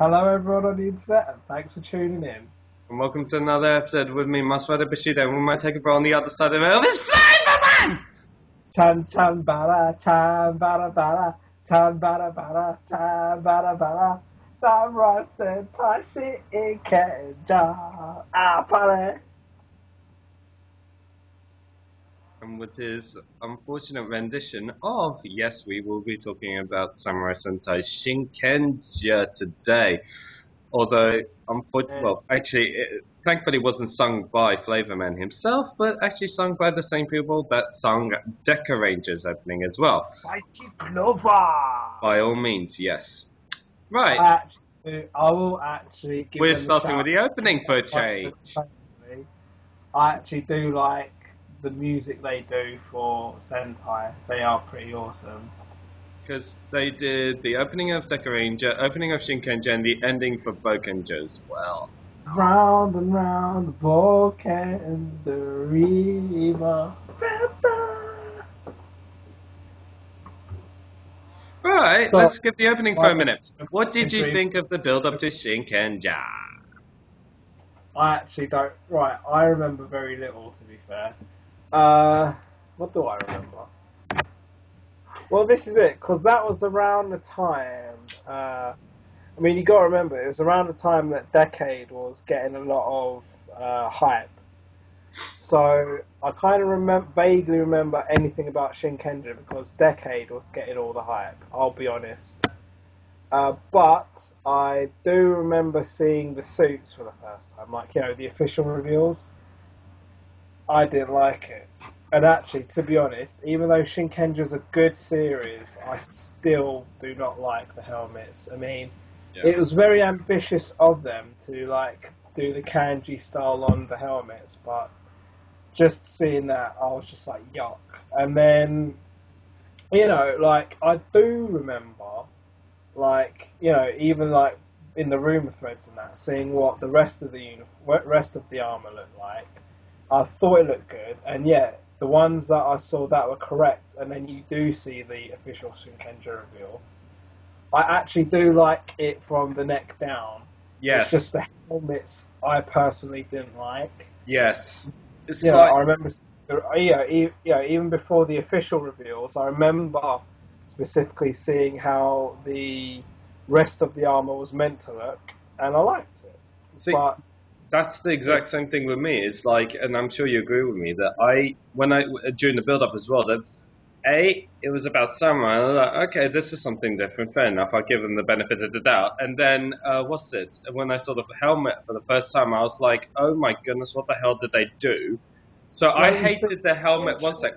Hello everyone on the internet and thanks for tuning in. And welcome to another episode with me, Master Bushido, and we might take a bro on the other side of it. It's Flayvaman! Chan chan bara, chan bara bara, chan bara bara, chan bara bara. Samurai Sentai Shinkenger. Pare. And with his unfortunate rendition of, yes, we will be talking about Samurai Sentai Shinkenger today. Although, thankfully it wasn't sung by Flayvaman himself, but actually sung by the same people that sung Deca Ranger's opening as well. Psychic Nova! By all means, yes. Right. I will actually give We're them starting with the opening for a change. Personally, I actually do like the music they do for Sentai. They are pretty awesome. Because they did the opening of Deca Ranger, opening of Shinkenger, and the ending for Bokenger as well. Round and round the Boken and the river. Right, So, let's skip the opening for a minute. What did you think of the build-up to Shinkenger? I actually don't. Right, I remember very little, to be fair. What do I remember? Well, this is it, because that was around the time. I mean, you got to remember, it was around the time that Decade was getting a lot of hype. So I kind of vaguely remember anything about Shinkenger because Decade was getting all the hype. I'll be honest. But I do remember seeing the suits for the first time, like the official reveals. I didn't like it. And actually, to be honest, even though Shinkenger's a good series, I still do not like the helmets. I mean, It was very ambitious of them to do the kanji style on the helmets, but just seeing that, I was just like, yuck. And then, I do remember, even in the rumor threads and that, seeing what the rest of the armor looked like. I thought it looked good, and yet the ones that I saw that were correct, and then you do see the official Shinkenger reveal. I actually do like it from the neck down. Yes. It's just the helmets I personally didn't like. Yes. It's I remember. Even before the official reveals, I remember specifically seeing how the rest of the armor was meant to look, and I liked it. See, that's the exact same thing with me. It's like, and I'm sure you agree with me that during the build-up as well, that it was about samurai. And I was like, okay, this is something different. Fair enough. I'll give them the benefit of the doubt. And then, when I saw the helmet for the first time, I was like, oh my goodness, what the hell did they do? So I hated the helmet. One sec.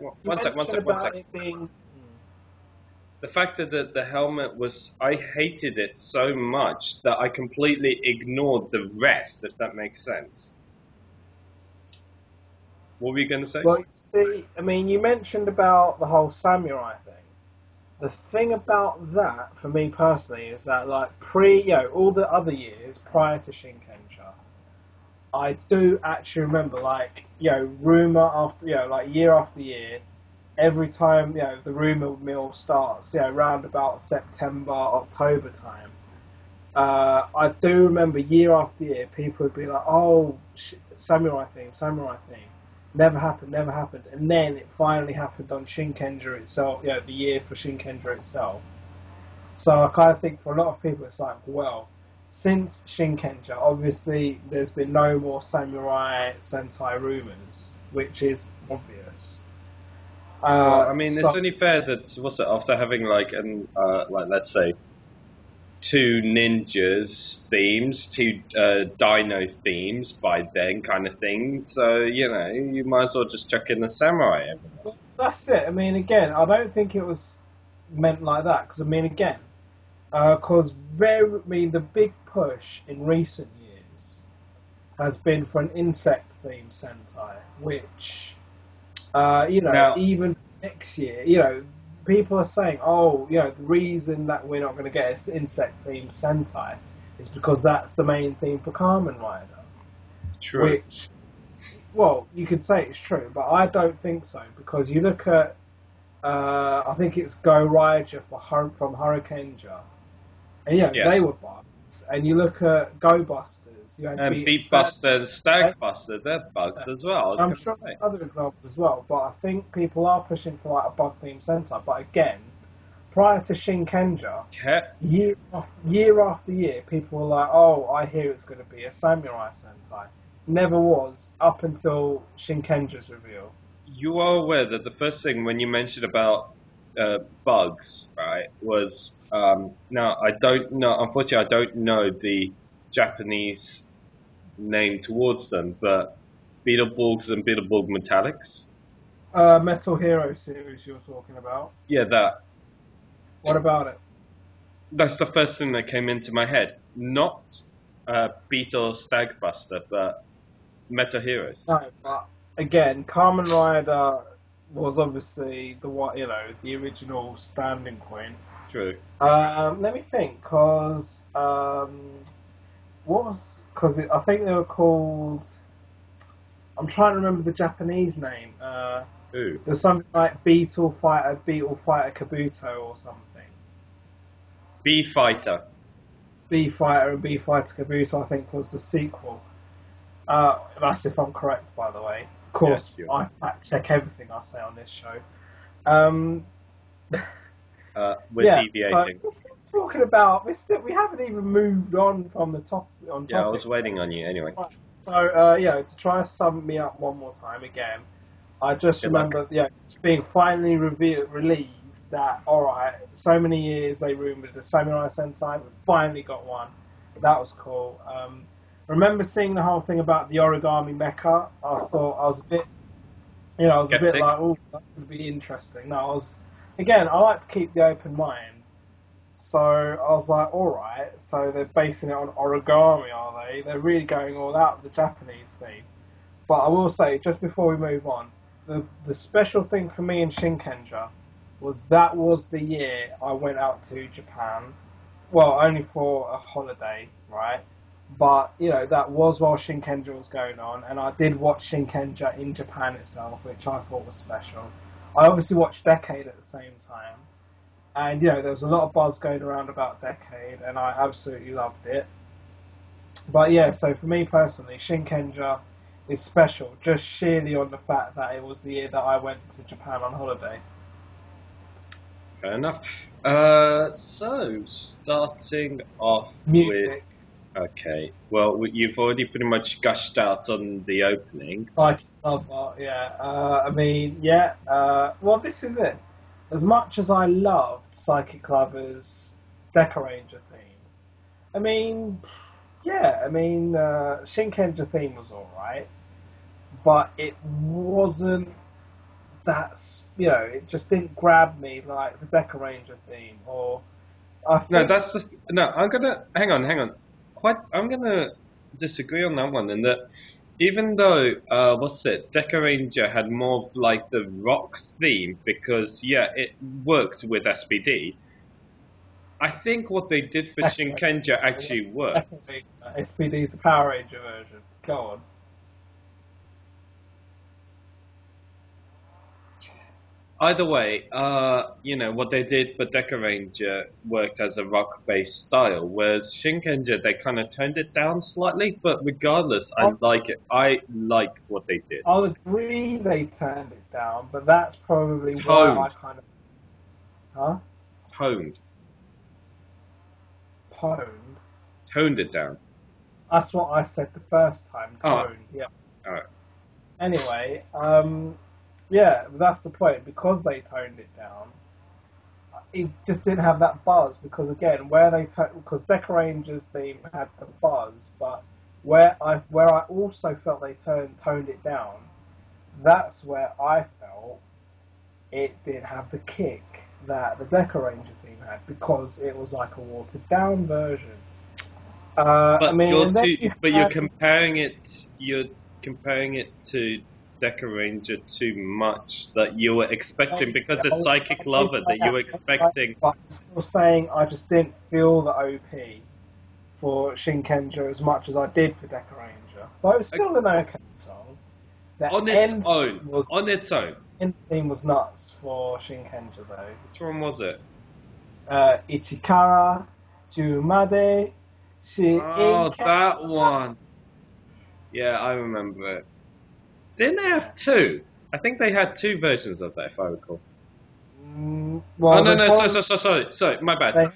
The fact that the helmet was, I hated it so much that I completely ignored the rest, if that makes sense. What were you going to say? Well, see, I mean, you mentioned about the whole samurai thing. The thing about that, for me personally, is that all the other years prior to Shinkenger, I do actually remember rumor after year after year. Every time the rumor mill starts, around about September, October time, I do remember year after year people would be like, "Oh, samurai theme, never happened," and then it finally happened on Shinkenger itself, the year for Shinkenger itself. So I kind of think for a lot of people, it's like, well, since Shinkenger, obviously there's been no more Samurai Sentai rumors, which is obvious. Well, I mean, it's only fair that after having let's say, two ninjas themes, two dino themes by then kind of thing. So you might as well just chuck in the samurai. Well, that's it. I mean, again, I don't think it was meant like that because the big push in recent years has been for an insect themed Sentai, which. Now, even next year, people are saying, the reason that we're not going to get an insect-themed Sentai is because that's the main theme for Kamen Rider. True. Which, well, you could say it's true, but I don't think so, because you look at, I think it's Go Raija from Hurricaneja, and they were bugged. and you look at Go Busters, you had And Beat and Beatbuster and Stagbuster, they're bugs as well. I was I'm going to sure say. there's other examples as well, but I think people are pushing for like a bug themed Sentai. But again, prior to Shinkenger, year after year, people were like, "Oh, I hear it's going to be a samurai Sentai." Never was up until Shinkenger's reveal. You are aware that the first thing when you mentioned about bugs, right, was now I don't know. Unfortunately, I don't know the Japanese name towards them, but Beetleborgs and Beetleborg Metallics. Metal Hero series you're talking about. Yeah, What about it? that's the first thing that came into my head. Not Beat or Stagbuster, but Metal Heroes. No, but again, Kamen Rider was obviously the original standing point. True. Let me think, I think they were called. I'm trying to remember the Japanese name. Who? There's something like Beetle Fighter Kabuto or something. B Fighter. B Fighter and B Fighter Kabuto, I think, was the sequel. That's if I'm correct, by the way. Of course, Yes, I fact check everything I say on this show. Um, We're deviating. So we're still talking about we haven't even moved on from the top on. Yeah, I was waiting on you anyway. So to try and sum me up one more time again, I just Good remember just being finally relieved that alright, so many years they rumoured the Samurai Sentai, we finally got one. That was cool. Remember seeing the whole thing about the origami mecha. I thought I was a bit, I was a bit like, oh, that's going to be interesting. No, I like to keep the open mind. So I was like, alright, so they're basing it on origami, are they? They're really going all out with the Japanese theme. But I will say, just before we move on, the special thing for me in Shinkenger that was the year I went out to Japan. Well, only for a holiday, right? But, that was while Shinkenger was going on, and I did watch Shinkenger in Japan itself, which I thought was special. I obviously watched Decade at the same time, and, there was a lot of buzz going around about Decade, and I absolutely loved it. But, so for me personally, Shinkenger is special, just sheerly on the fact that it was the year that I went to Japan on holiday. Fair enough. So starting off Music. Okay, well, you've already pretty much gushed out on the opening. Psychic Lover, well, this is it. As much as I loved Psychic Lover's Decoranger theme, Shinkenger theme was alright, but it wasn't it just didn't grab me like the Decoranger theme, or I'm gonna hang on. I'm gonna disagree on that one, in that even though Decoranger had more of like the rock theme, because it works with SPD. I think what they did for Shinkenger actually worked. SPD's the Power Ranger version. Go on. Either way, what they did for Decoranger worked as a rock-based style, whereas Shinkenger, they kind of toned it down slightly, but regardless, I like it. I like what they did. I'll agree they turned it down, but that's probably why I kind of... Huh? Toned. Toned? Toned it down. That's what I said the first time. Toned, yeah. Alright. Anyway, that's the point. Because they toned it down, it just didn't have that buzz. Because again, because Decoranger's theme had the buzz, but where I also felt they toned it down, that's where I felt it didn't have the kick that the Decoranger theme had, because it was like a watered down version. You're comparing it. You're comparing it to Decoranger too much, that you were expecting, because it's Psychic Lover, that you were expecting. But I'm still saying I just didn't feel the OP for Shinkenger as much as I did for Decoranger. But it was still an okay song. On its own. The theme was nuts for Shinkenger though. Which one was it? Ichikara, Jumade, Oh, Shinkenger. that one. Yeah, I remember it. Didn't they have two? I think they had two versions of that, if I recall. Oh Well, no, they no, probably sorry, my bad. they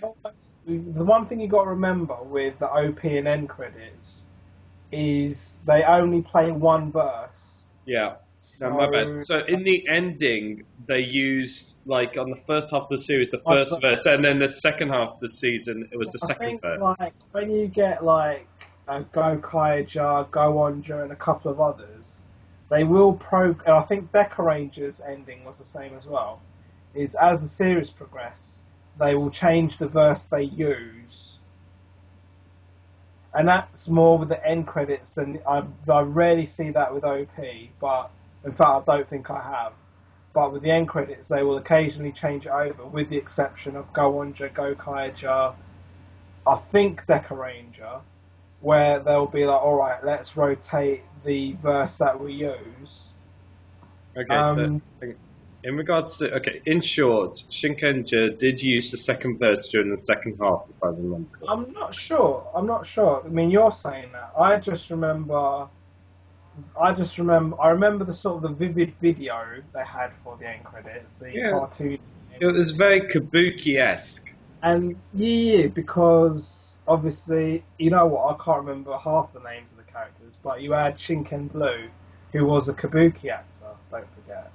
the one thing you got to remember with the OP and end credits is they only play one verse. Yeah, no, my bad. So So in the ending, they used like on the first half of the series, the one first verse, verse. and then the second half of the season, it was the I second think verse. like when you get like Go Kaija, Go Onja, and a couple of others, they will and I think Deca Ranger's ending was the same as well. Is as the series progress, they will change the verse they use, and that's more with the end credits. And I rarely see that with OP, but in fact I don't think I have. But with the end credits, they will occasionally change it over, with the exception of Go Onja, Go Kaija, I think Deca Ranger, where they'll be like, all right, let's rotate the verse that we use. Okay, so Um, in regards to in short, Shinkenger did use the second verse during the second half, if I remember correctly. I'm not sure. I'm not sure. I mean, you're saying that. I just remember. I remember the sort of the vivid video they had for the end credits, the Yeah, cartoon it end was very credits, kabuki-esque. and yeah, because obviously, you know what? I can't remember half the names of the characters, but you had Shinken Blue, who was a kabuki actor. Don't forget.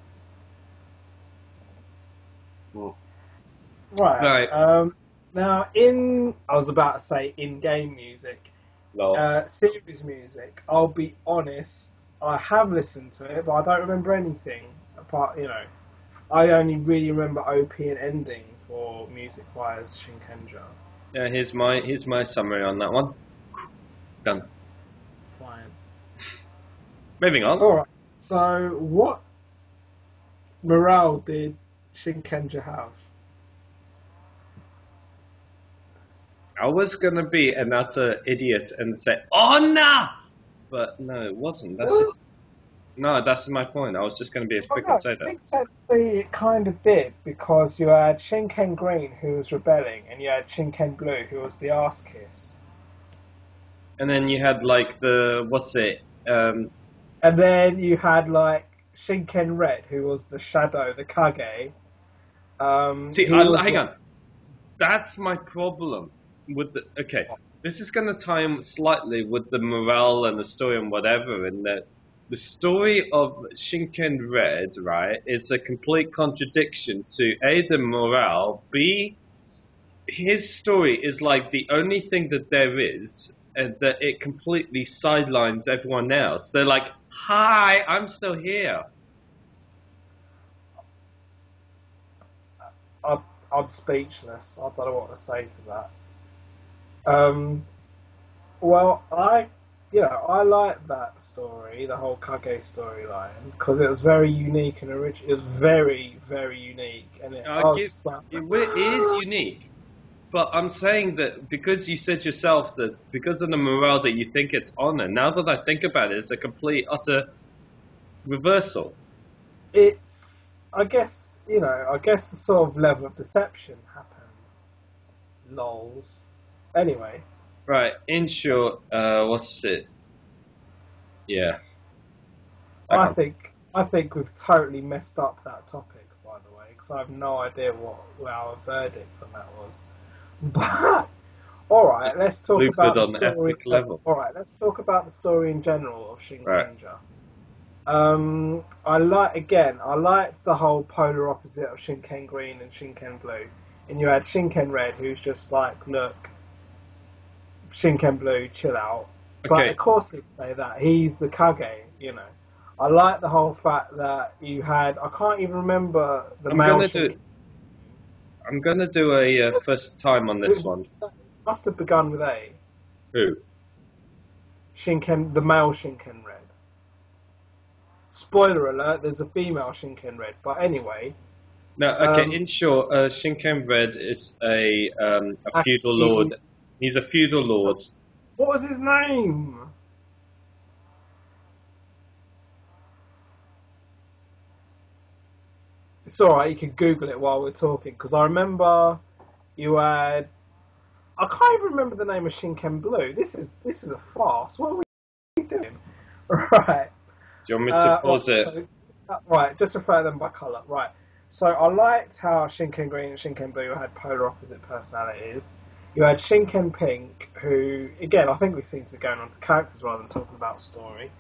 Mm. Right. Right, Now, I was about to say in-game music, lol. series music. I'll be honest, I have listened to it, but I don't remember anything apart. I only really remember OP and ending for music-wise Shinkenger. Yeah, here's my summary on that one. Done. Fine. Moving on. All right. So, what morale did Shinkenger have? I was gonna be an utter idiot and say, "Oh no," but no, it wasn't. That's Well, just no. That's my point. I was just gonna be a I prick don't know. and I say that. think technically it kind of did because you had Shinken Green who was rebelling, and you had Shinken Blue who was the arse kiss. And then you had like the what's it? And then you had like Shinken Red, who was the Shadow, the Kage. See, He was hang like, on. That's my problem with the. Okay, this is gonna tie in slightly with the morale and the story and whatever, and that the story of Shinken Red, right, is a complete contradiction to A, the morale, B, his story is like the only thing that there is, and that it completely sidelines everyone else. They're like, "Hi, I'm still here." I, I'm speechless. I don't know what to say to that. Well, I like that story, the whole Kage storyline, because it was very unique and original. It was very, very unique, and I I was give just like, it is unique, but I'm saying that because you said yourself that because of the morale that you think it's honor. Now that I think about it, it's a complete utter reversal. I guess the sort of level of deception happened. Lols. Anyway, Right. In short, what's it? Yeah, I I can't. think I think we've totally messed up that topic, by the way, because I have no idea what our verdict on that was. But all right, let's talk Stupid about the on story. epic level. All right, let's talk about the story in general of Right. Shinkenger. I like the whole polar opposite of Shinken Green and Shinken Blue, and you had Shinken Red, who's just like, look, Shinken Blue, chill out. But Okay. of course he'd say that. He's the Kage. I like the whole fact that you had, I can't even remember the I'm male gonna do. Shinken. I'm gonna do a first time on this It one. must have begun with A. Who? The male Shinken Red. Spoiler alert, there's a female Shinken Red. But anyway, No. Okay. um, In short, Shinken Red is a feudal Aki, lord. He's a feudal lord. what was his name? It's alright, you can Google it while we're talking, because I remember you had I can't even remember the name of Shinken Blue. This is a farce. What are we doing? Right. Do you want me to Right. pause it? So right. Just refer them by colour. Right. So I liked how Shinken Green and Shinken Blue had polar opposite personalities. You had Shinken Pink, who again I think we seem to be going on to characters rather than talking about story.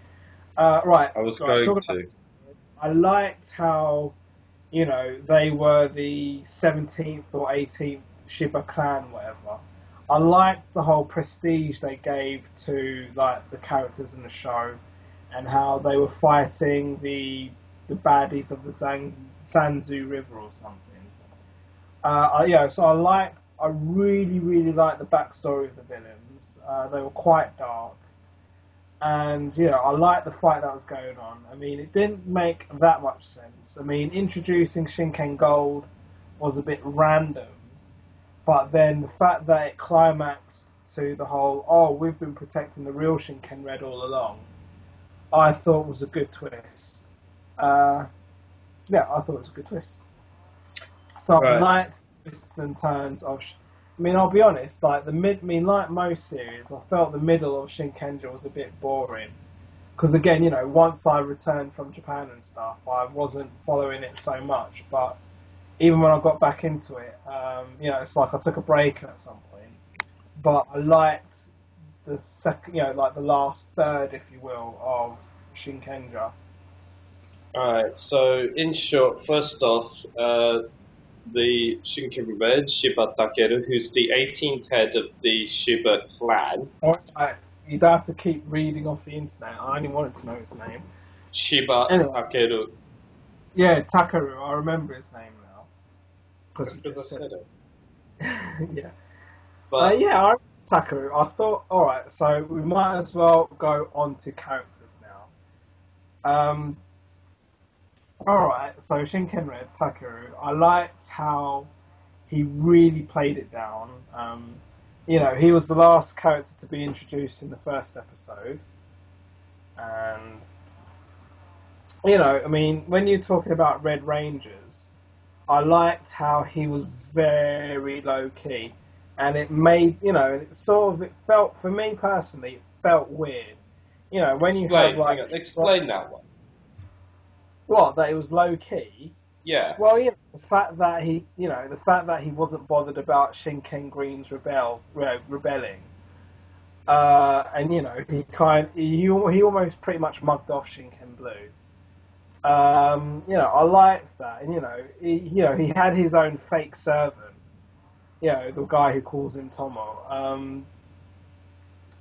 Right. I was Right. going Talking about. to. I liked how they were the 17th or 18th Shiba clan, whatever. I liked the whole prestige they gave to like the characters in the show, and how they were fighting the baddies of the Sanzu River or something. So I really, really liked the backstory of the villains. They were quite dark, and I liked the fight that was going on. I mean, it didn't make that much sense. I mean, introducing Shinken Gold was a bit random, but then the fact that it climaxed to the whole, oh, we've been protecting the real Shinken Red all along, I thought was a good twist. Uh, I thought it was a good twist. So I Right. liked twists and turns of. I mean, I'll be honest. Like like most series, I felt the middle of Shinkenger was a bit boring. Because again, once I returned from Japan and stuff, I wasn't following it so much. But even when I got back into it, it's like I took a break at some point. But I liked the second, like the last third, if you will, of Shinkenger. Alright, so in short, first off, the Shinkenger Red, Shiba Takeru, who's the 18th head of the Shiba clan. Alright, you don't have to keep reading off the internet. I only wanted to know his name. Shiba Anyway, Takeru. yeah, Takaru. I remember his name now because That's you because I just said said it. it. Yeah. But, Yeah, I remember Takaru. I thought, all right, so we might as well go on to characters now. All right, so Shinken Red Takaru. I liked how he really played it down. He was the last character to be introduced in the first episode, and I mean, when you're talking about Red Rangers, I liked how he was very low key, and it made it felt for me personally, it felt weird. When you have hang like on, explain that one. what that it was low key. Yeah. Well, the fact that he wasn't bothered about Shinken Green's rebelling, and he almost pretty much mugged off Shinken Blue. I liked that, and he had his own fake servant, the guy who calls him Tomo,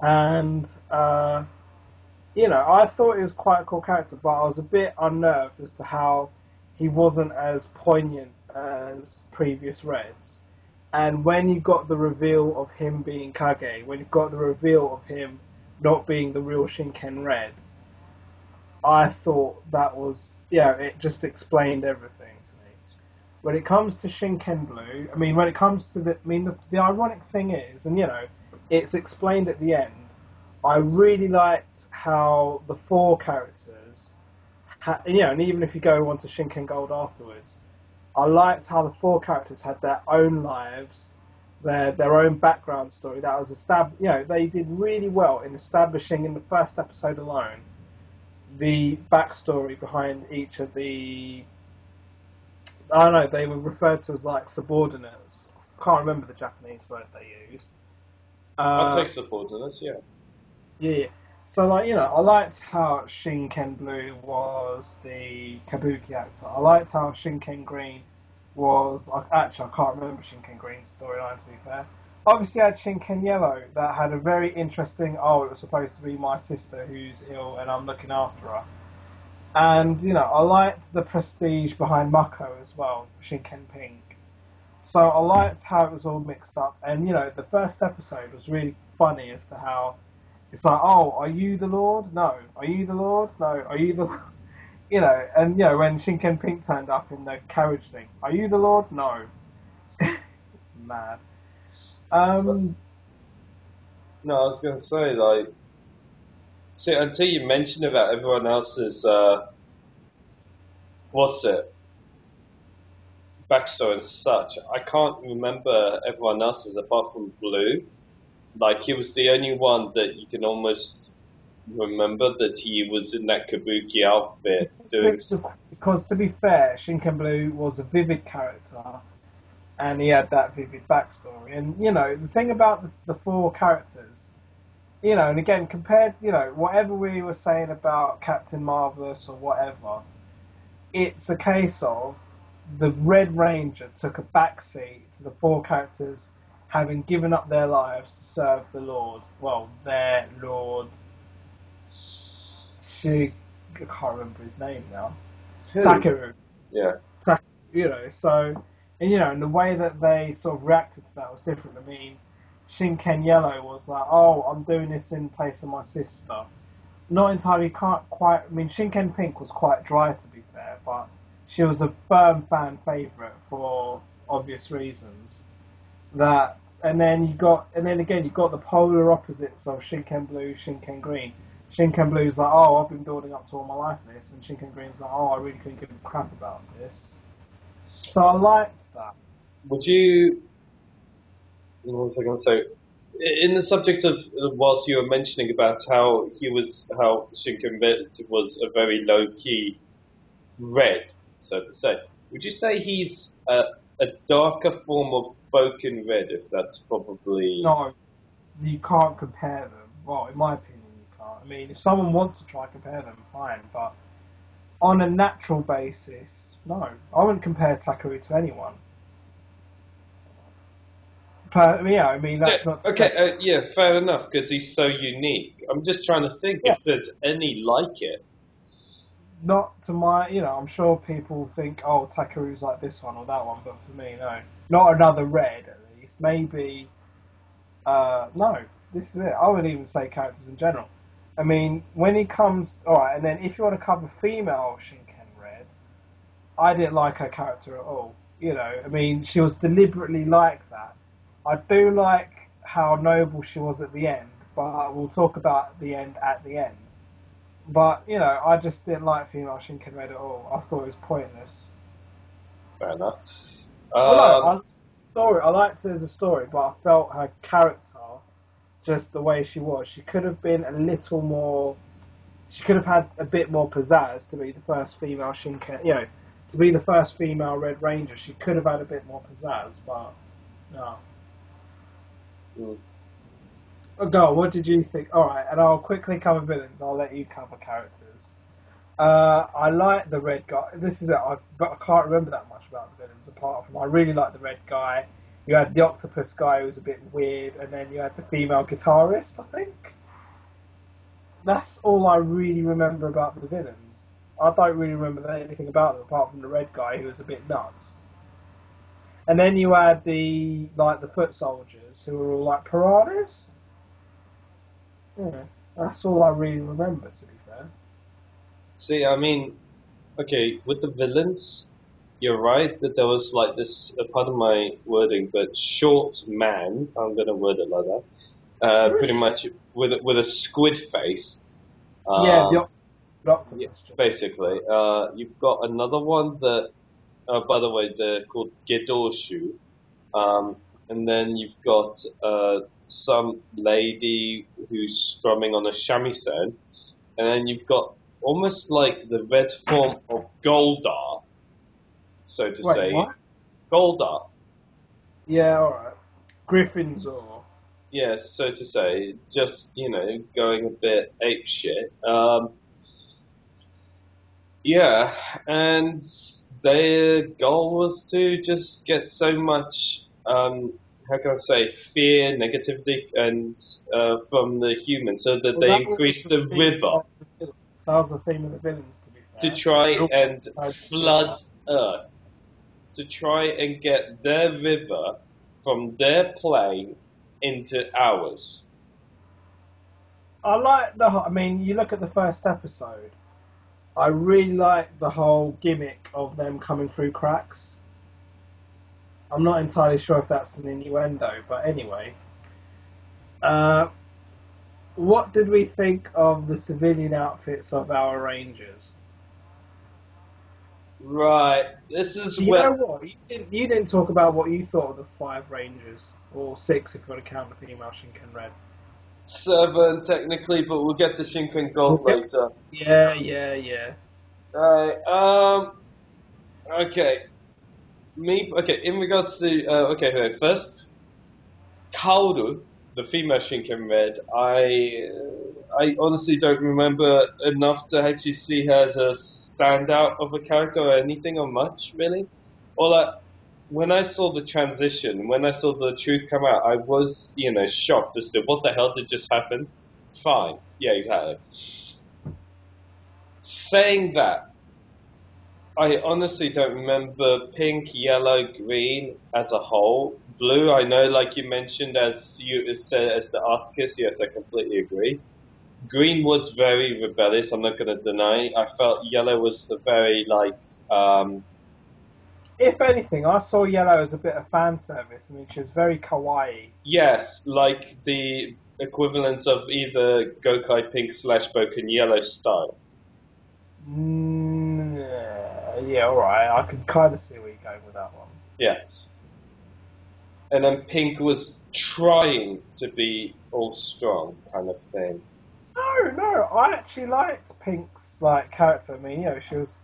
and I thought he was quite a cool character, but I was a bit unnerved as to how he wasn't as poignant as previous Reds. And when you got the reveal of him being Kage, when you got the reveal of him not being the real Shinken Red, I thought that was, it just explained everything to me. When it comes to Shinken Blue, I mean, when it comes to the ironic thing is, and it's explained at the end, I really liked how the four characters, and even if you go on to Shinken Gold afterwards, I liked how the four characters had their own lives, their own background story that was established. They did really well in establishing in the first episode alone the backstory behind each of the. I don't know. They were referred to as like subordinates. I can't remember the Japanese word they used. I'll take subordinates, yeah. Yeah. So I liked how Shinken Blue was the Kabuki actor. I liked how Shinken Green was. Actually, I can't remember Shinken Green's storyline to be fair. Obviously, I had Shinken Yellow that had a very interesting. Oh, it was supposed to be my sister who's ill and I'm looking after her. And I liked the prestige behind Mako as well, Shinken Pink. So I liked how it was all mixed up. And the first episode was really funny as to how it's like, oh, are you the Lord? No. Are you the Lord? No. Are you the and when Shinken Pink turned up in the carriage thing, are you the Lord? No. Mad. Um, No, I was going to say, like, see, until you mentioned about everyone else's, what's it, backstory and such, I can't remember everyone else's apart from Blue. Like, he was the only one that you can almost remember that he was in that kabuki outfit doing. Because to be fair, Shinken Blue was a vivid character, and he had that vivid backstory. And you know, the thing about the four characters, you know, and again, compared, you know, whatever we were saying about Captain Marvelous or whatever, it's a case of the Red Ranger took a backseat to the four characters having given up their lives to serve the Lord. Well, their Lord. I can't remember his name now. Who? Takeru. Yeah. You know, so, and you know, and the way that they sort of reacted to that was different. I mean, Shinken Yellow was like, oh, I'm doing this in place of my sister. Not entirely, can't quite, I mean, Shinken Pink was quite dry to be fair, but she was a firm fan favourite for obvious reasons. That, and then again, you got the polar opposites of Shinken Blue, Shinken Green. Shinken Blue's like, oh, I've been building up to all my life this, and Shinken Green's like, oh, I really couldn't give a crap about this. So I liked that. Would you? What was I going to say? In the subject of whilst you were mentioning about how Shinken Red was a very low key red, so to say, would you say he's a darker form of Boken Red? If that's probably No, you can't compare them. Well, in my opinion, you can't. I mean, if someone wants to try to compare them, fine, but on a natural basis, no. I wouldn't compare Takeru to anyone. Yeah, I mean, that's not to okay. say... Yeah, fair enough, because he's so unique. I'm just trying to think Yeah. if there's any like it. Not to my, you know, I'm sure people think, oh, Takeru's like this one or that one, but for me, no. Not another red, at least. Maybe, no, this is it. I would even say characters in general. I mean, when he comes, alright, and then if you want to cover female Shinken Red, I didn't like her character at all. You know, I mean, she was deliberately like that. I do like how noble she was at the end, but we'll talk about the end at the end. But, you know, I just didn't like female Shinken Red at all. I thought it was pointless. Fair enough. Oh no, I liked her as a story, but I felt her character, just the way she was, she could have been a little more. She could have had a bit more pizzazz to be the first female Shinken. You know, to be the first female Red Ranger, she could have had a bit more pizzazz, but no. Mm. Go. What did you think? All right, and I'll quickly cover villains. I'll let you cover characters. I like the red guy. This is it. But I can't remember that much about the villains apart from I really like the red guy. You had the octopus guy who was a bit weird, and then you had the female guitarist. I think that's all I really remember about the villains. I don't really remember anything about them apart from the red guy who was a bit nuts. And then you had the foot soldiers who were all like piranhas. Yeah, that's all I really remember, to be fair. See, I mean, okay, with the villains, you're right that there was like this, pardon my wording, but short man, I'm gonna word it like that, pretty much with a squid face. Yeah, the Yeah, octopus. Just basically. You've got another one that, by the way, they're called Gedoshu. And then you've got some lady who's strumming on a shamisen. And then you've got almost like the red form of Goldar, so to wait, say. what? Goldar. Yeah, all right. Griffins or Yes, so to say. Just, going a bit ape shit. Yeah, and their goal was to just get so much, how can I say, fear, negativity, and from the humans, so that well, they that was increased the the theme river of the villains. That was the theme of the villains, to be to fair. try They all and tried to do flood that. Earth, to try and get their river from their plane into ours. I like the. I mean, you look at the first episode. I really like the whole gimmick of them coming through cracks. I'm not entirely sure if that's an innuendo, but anyway. Uh, what did we think of the civilian outfits of our Rangers? Right. This is You know where what? You didn't talk about what you thought of the 5 Rangers, or 6 if you want to count the female Shinken Red. 7 technically, but we'll get to Shinken Gold Yep. later. Yeah, yeah, yeah. Right. Okay. Okay. In regards to okay. First, Kaoru, the female Shinken Red. I honestly don't remember enough to actually see her as a standout of a character or anything or much really. Or like when I saw the transition, when I saw the truth come out, I was shocked as to what the hell did just happen. Fine. Yeah, exactly. Saying that, I honestly don't remember pink, yellow, green as a whole. Blue, I know, like you mentioned, as you said, as the Arceus. Yes, I completely agree. Green was very rebellious. I'm not going to deny. I felt yellow was the very If anything, I saw Yellow as a bit of fan service. I mean, she was very kawaii. yes, like the equivalence of either Gokai Pink slash Boken Yellow style. Yeah, alright. I can kind of see where you're going with that one. Yeah. And then Pink was trying to be all strong kind of thing. No, I actually liked Pink's character. I mean, she was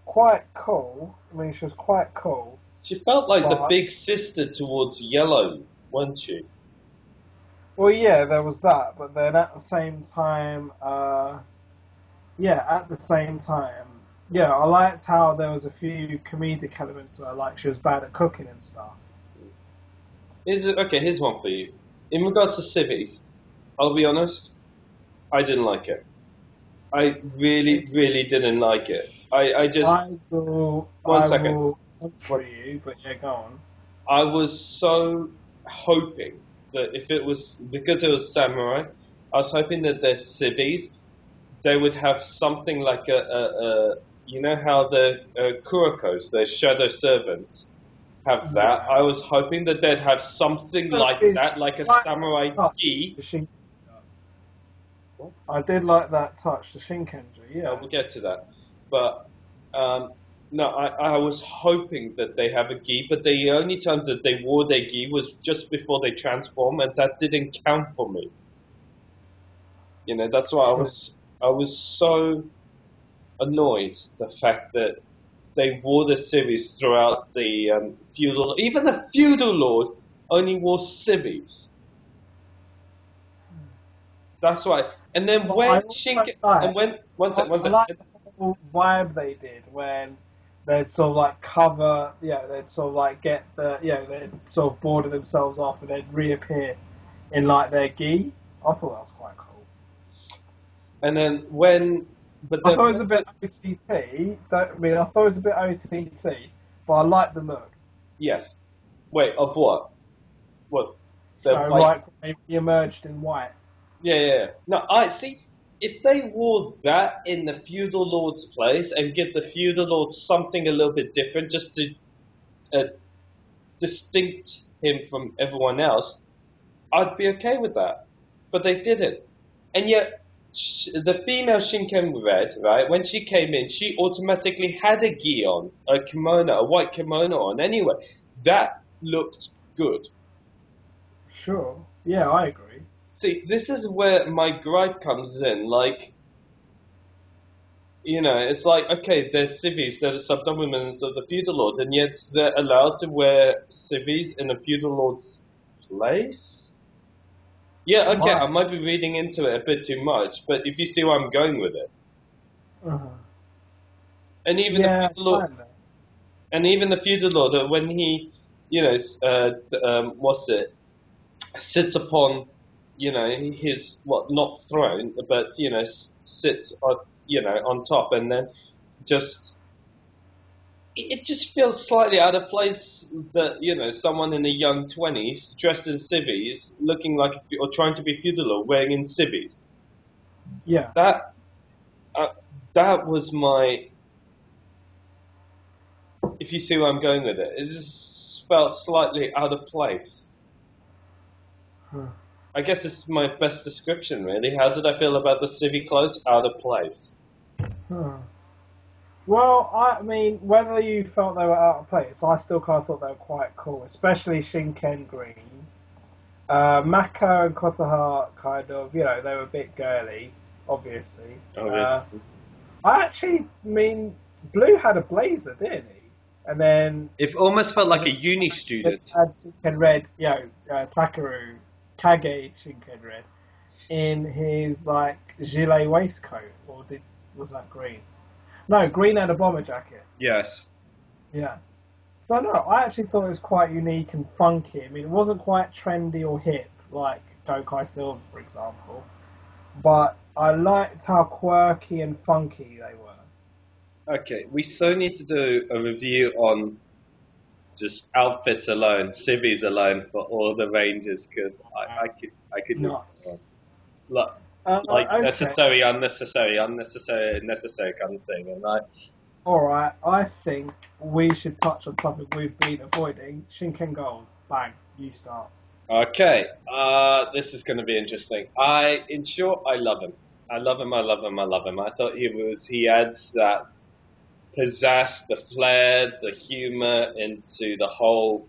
quite cool. I mean, she was quite cool. She felt like the But big sister towards Yellow, wasn't she? well, yeah, there was that. But then at the same time, yeah, I liked how there was a few comedic elements to her. Like she was bad at cooking and stuff. Okay, here's one for you. In regards to civvies, I'll be honest, I didn't like it. I really, really didn't like it. I just one I second. will look for you, but yeah, go on. I was so hoping that if it was because it was samurai, I was hoping that their civvies they would have something like a you know how the Kurokos, the shadow servants, have that. Yeah. I was hoping that they'd have something like that, like a samurai gi. I did like that touch, the Shinkenger, yeah. We'll get to that, but no, I was hoping that they have a gi, but the only time that they wore their gi was just before they transform, and that didn't count for me. That's why Sure. I was so annoyed the fact that they wore the civvies throughout the feudal. Even the feudal lord only wore civvies. That's why. And then But when I also and when one sec, one I sec. like the whole vibe they did when they'd sort of cover, they'd sort of get they'd sort of border themselves off and they'd reappear in their gi. I thought that was quite cool. And then when, but I then thought it was a bit OTT. I mean, I thought it was a bit OTT, but I liked the look. yes. Wait, of what? What? The So, white. when he emerged in white. Yeah. No, I see. If they wore that in the feudal lord's place and give the feudal lord something a little bit different, just to uh, distinct him from everyone else, I'd be okay with that. But they didn't. And yet, the female Shinken Red, right, when she came in, she automatically had a gi on, a kimono, a white kimono on. Anyway, that looked good. Sure. Yeah, I agree. See, this is where my gripe comes in. It's like, okay, they're civvies, they're the subdominants of the feudal lord, and yet they're allowed to wear civvies in a feudal lord's place? Yeah, okay, Why? I might be reading into it a bit too much, but if you see where I'm going with it. Uh-huh. And even the Yeah, feudal lord, kinda. and even the feudal lord, when he, what's it, sits upon, his, not throne, but, sits on, on top, and then just it just feels slightly out of place that someone in the young 20s dressed in civvies looking like or trying to be feudal or wearing in civvies. Yeah. Uh, that was my, if you see where I'm going with it, it just felt slightly out of place. Huh. I guess this is my best description really. How did I feel about the civvy clothes? Out of place. Huh. Well, I mean, whether you felt they were out of place, I still kind of thought they were quite cool, especially Shinken Green. Mako and Kotoha kind of, they were a bit girly, obviously. Obviously. I actually mean, Blue had a blazer, didn't he? And then It almost felt like a uni student. had Shinken Red, Takaru, Kage Shinken Red, in his like gilet waistcoat, or was that green? No, green had a bomber jacket. Yes. Yeah. So no, I actually thought it was quite unique and funky. I mean, it wasn't quite trendy or hip like Gokai Silver, for example, but I liked how quirky and funky they were. Okay, we so need to do a review on just outfits alone, civvies alone for all the ranges because I could Nuts. just like Okay. necessary, unnecessary, necessary kind of thing, and Alright, I think we should touch on something we've been avoiding. Shinken Gold. Bang, you start. Okay, this is going to be interesting. In short, I love him. I love him. I love him. I love him. I thought he adds that pizzazz, the flair, the humor into the whole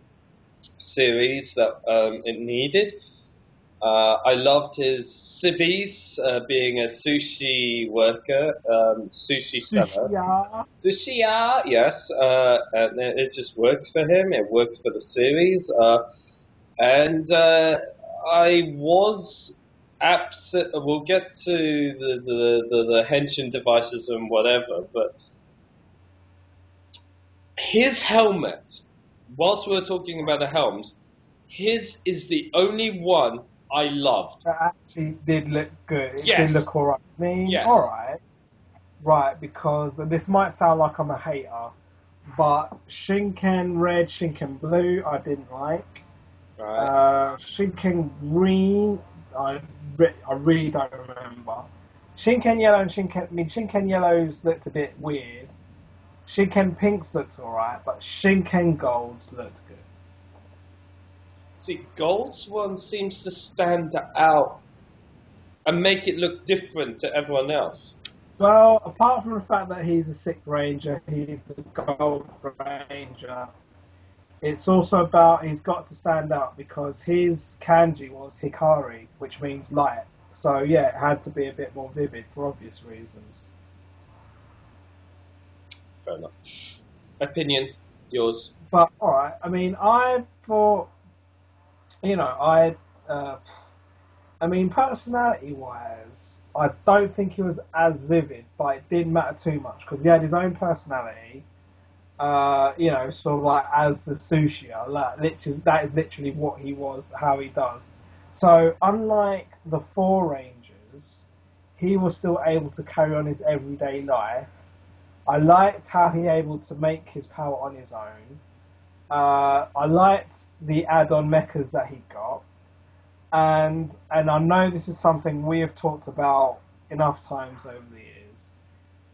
series that it needed. I loved his civvies, being a sushi worker, sushi seller. Sushi, yes, and it just works for him. It works for the series, and I was we'll get to the henshin devices and whatever, but his helmet. Whilst we're talking about the helms, his is the only one I loved. That actually did look good. It Yes. did look alright. I mean, Yes. alright. Right, because this might sound like I'm a hater, but Shinken Red, Shinken Blue, I didn't like. Right. Shinken Green, I really don't remember. Shinken Yellow and Shinken Yellows looked a bit weird. Shinken Pinks looked alright, but Shinken Golds looked good. See, Gold's one seems to stand out and make it look different to everyone else. Well, apart from the fact that he's a Sixth Ranger, he's the Gold Ranger, it's also about he's got to stand out because his kanji was Hikari, which means light. So, yeah, it had to be a bit more vivid for obvious reasons. Fair enough. Opinion, yours. But, alright, I mean, I thought, personality-wise, I don't think he was as vivid, but it didn't matter too much because he had his own personality. Sort of like as the sushia, that is literally what he was, how he does. So unlike the Four Rangers, he was still able to carry on his everyday life. I liked how he able to make his power on his own. I liked the add-on mechas that he got. And I know this is something we have talked about enough times over the years,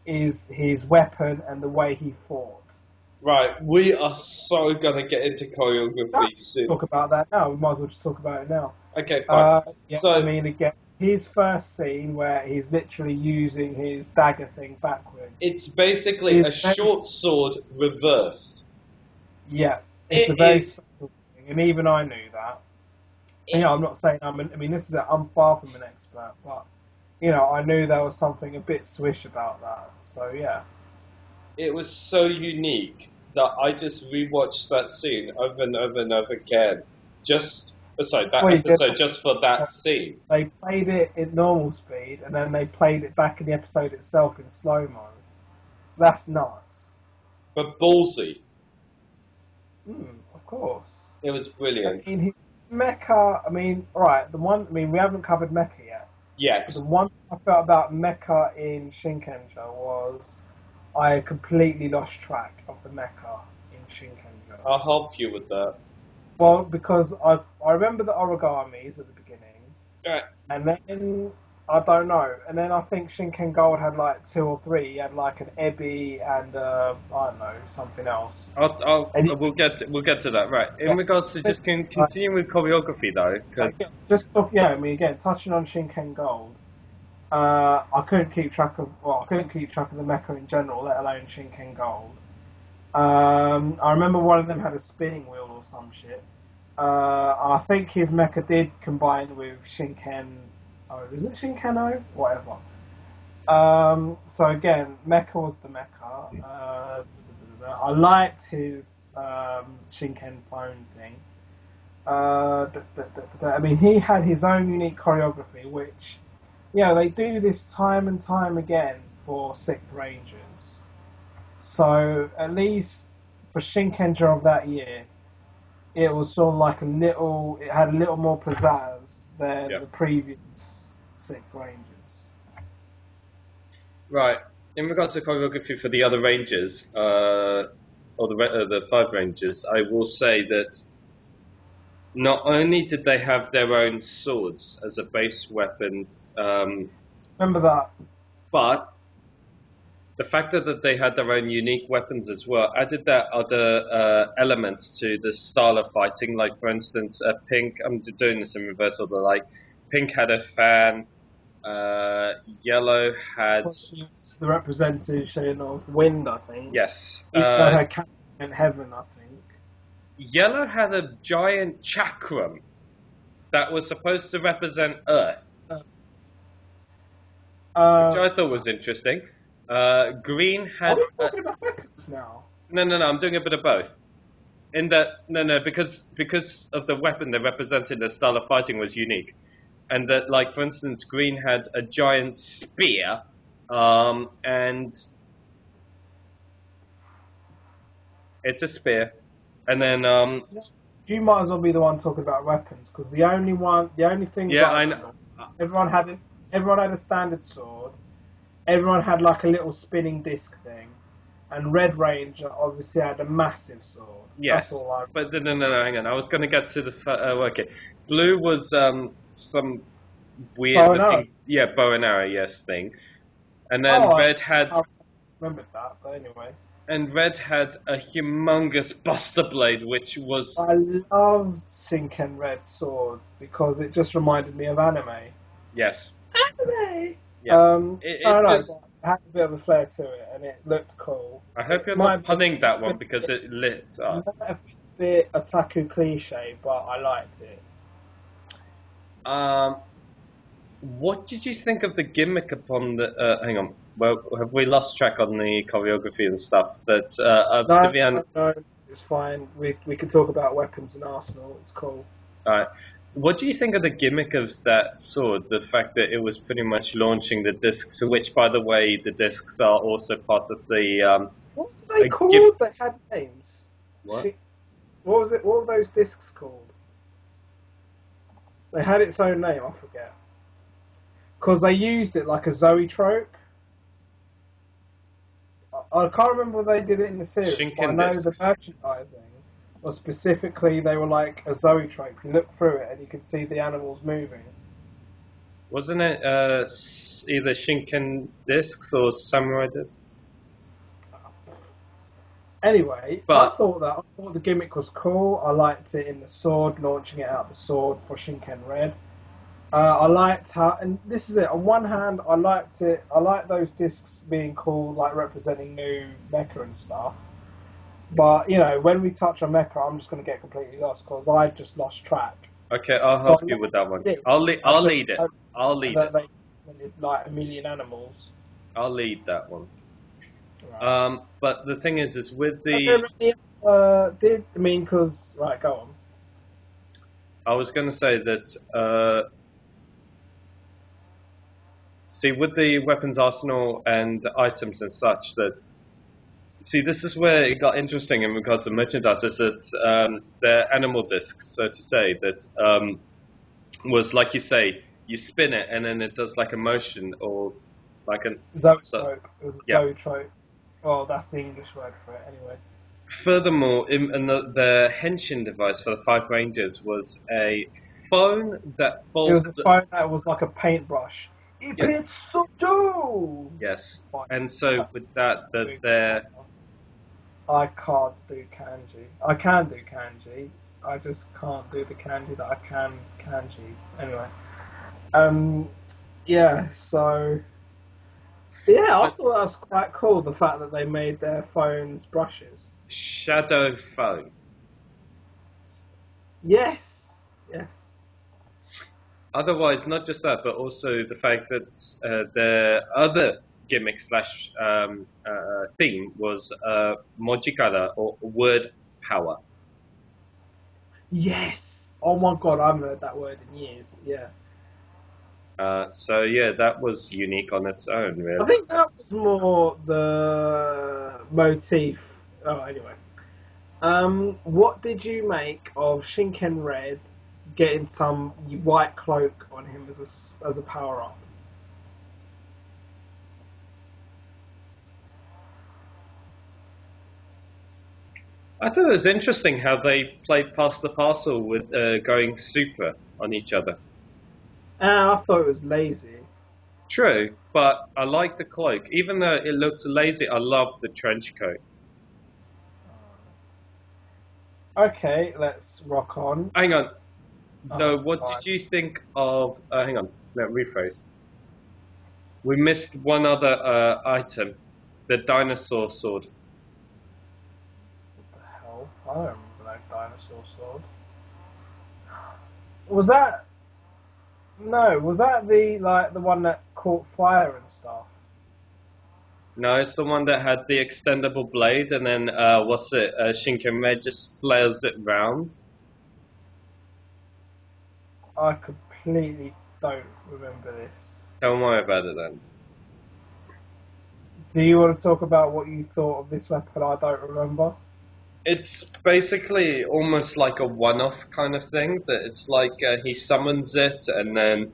is his weapon and the way he fought. Right, we are so gonna get into choreography soon. Talk about that now. We might as well just talk about it now. Okay, fine. Again, his first scene where he's literally using his dagger thing backwards. It's basically a short sword reversed. Yeah, it's a very subtle thing, and even I knew that. I'm not saying I'm far from an expert, but I knew there was something a bit swish about that. So yeah. It was so unique that I just rewatched that scene over and over and over again. Just for that scene. They played it in normal speed, and then they played it back in the episode itself in slow-mo. That's nuts. But ballsy. Of course. It was brilliant. I mean, his mecha, we haven't covered mecha yet. Yes. The one I felt about mecha in Shinkenger was I completely lost track of the mecha in Shinkenger. I'll help you with that. Well, because I remember the origamis at the beginning, Right. and then I don't know, and then I think Shinken Gold had like 2 or 3. He had like an Ebi and I don't know, something else. We'll get to that. Right. In regards to just continue with choreography though, because just talk. Again, touching on Shinken Gold. I couldn't keep track of I couldn't keep track of the mecha in general, let alone Shinken Gold. I remember one of them had a spinning wheel or some shit. I think his mecha did combine with Shinken. Oh, is it Shinkeno? Whatever. So again, mecha was the mecha. I liked his Shinken phone thing. I mean, he had his own unique choreography, which, they do this time and time again for Sixth Rangers. So at least for Shinkenger of that year, it was sort of like it had a little more pizzazz than the previous Sixth Rangers. Right. In regards to choreography for the other Rangers, or the five Rangers, I will say that not only did they have their own swords as a base weapon, Remember that? but the fact that they had their own unique weapons as well added that other elements to the style of fighting. Like, for instance, Pink, I'm doing this in reverse order, like, Pink had a fan, Yellow had... The representation of wind, I think. Yes. Even though her cat's in heaven, I think. Yellow had a giant chakram that was supposed to represent Earth, which I thought was interesting. Green had... Are we talking about weapons now? No, I'm doing a bit of both. In that, because of the weapon they represented, the style of fighting was unique. And that, like, for instance, Green had a giant spear, and it's a spear. And then, you might as well be the one talking about weapons, because the only thing I know. Everyone had a standard sword. Everyone had like a little spinning disc thing, and Red Ranger obviously had a massive sword. Yes, that's all but no, hang on. I was going to get to the okay. Blue was some weird looking, bow and arrow, yes, thing, and then Red had. I remembered that, but anyway. And Red had a humongous Buster Blade, which was... I loved Shinken Red's sword because it just reminded me of anime. Yes. Anime! Yeah. It had a bit of a flair to it, and it looked cool. I hope you're not punning that one because it lit up. It might have been a bit otaku cliche, but I liked it. What did you think of the gimmick upon the... hang on. Well, have we lost track on the choreography and stuff? No, it's fine. We can talk about weapons and Arsenal. It's cool. Alright. What do you think of the gimmick of that sword? The fact that it was pretty much launching the discs, which, by the way, the discs are also part of the... what were they called? They had names. What? What was it? What were those discs called? They had its own name. I forget. Because they used it like a Zoe trope. I can't remember whether they did it in the series, but I know the merchandising was specifically, they were like a zoetrope. You look through it and you could see the animals moving. Wasn't it either Shinken discs or Samurai discs? Anyway, I thought the gimmick was cool. I liked it in the sword, launching it out the sword for Shinken Red. I liked how, and this is it. On one hand, I liked it. I liked those discs being cool, like representing new mecha and stuff. But when we touch on mecha, I'm just going to get completely lost because I've just lost track. Okay, I'll help you with that one. I'll lead it. I'll lead it. They represented like a million animals. I'll lead that one. Right. But the thing is with the... because... Right, go on. I was going to say that... see, with the weapons arsenal and items and such, this is where it got interesting in regards to merchandise, is that the animal discs, so to say, that was, like you say, you spin it and then it does like a motion or like an... Zoetrope. It was a zoetrope. Oh, that's the English word for it, anyway. Furthermore, the henshin device for the Five Rangers was a phone that folded... It was a phone that was like a paintbrush. Ipitsujo! Yes, and so with that, I can't do kanji. I can do kanji. I just can't do the kanji that I can kanji. Anyway, Yeah, so yeah, I But thought that was quite cool. The fact that they made their phones brushes. Shadow Phone. Yes, yes. Otherwise, not just that, but also the fact that the other gimmick slash theme was Mojikara or word power. Yes. Oh my god, I haven't heard that word in years. Yeah. So yeah, that was unique on its own, I really. think that was more the motif. Oh, anyway. What did you make of Shinken Red getting some white cloak on him as a power up? I thought it was interesting how they played past the parcel with going super on each other. I thought it was lazy. True, but I like the cloak. Even though it looks lazy, I love the trench coat. Okay, let's rock on. Hang on. Oh, Though, what fine. did you think of? Hang on. Let me rephrase. We missed one other item, the dinosaur sword. What the hell? I don't remember that dinosaur sword. Was that no? Was that the one that caught fire and stuff? No, it's the one that had the extendable blade, and then what's it? Shinkenger just flails it round. I completely don't remember this. Don't worry about it then. Do you want to talk about what you thought of this weapon? I don't remember. It's basically almost like a one-off kind of thing. That it's like he summons it, and then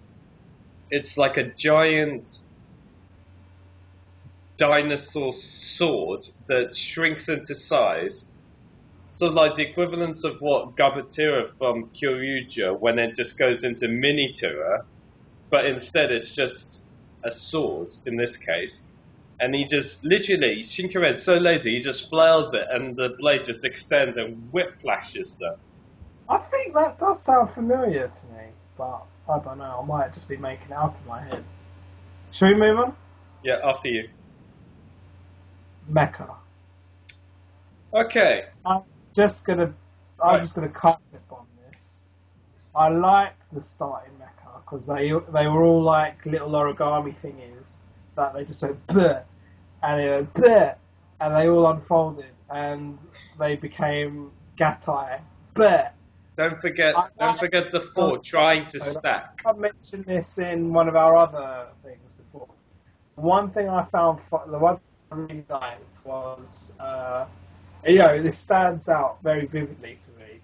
it's like a giant dinosaur sword that shrinks into size. So like the equivalence of what Gabatira from Kyoryuja when it just goes into Miniatura, but instead it's just a sword in this case. And he just literally, Shinkaren's so lazy, he just flails it and the blade just extends and whiplashes them. I think that does sound familiar to me, but I don't know. I might just be making it up in my head. Shall we move on? Yeah, after you. Mecha. Okay, I'm just gonna, I'm right. just gonna cut it on this. I liked the start in Mecha because they were all like little origami thingies that they just went bleh, and it went bleh, and they all unfolded and they became gatai bleh. I Don't like forget the the four start trying to episode. stack. I mentioned this in one of our other things before. One thing I found, the one I really liked was, this stands out very vividly to me.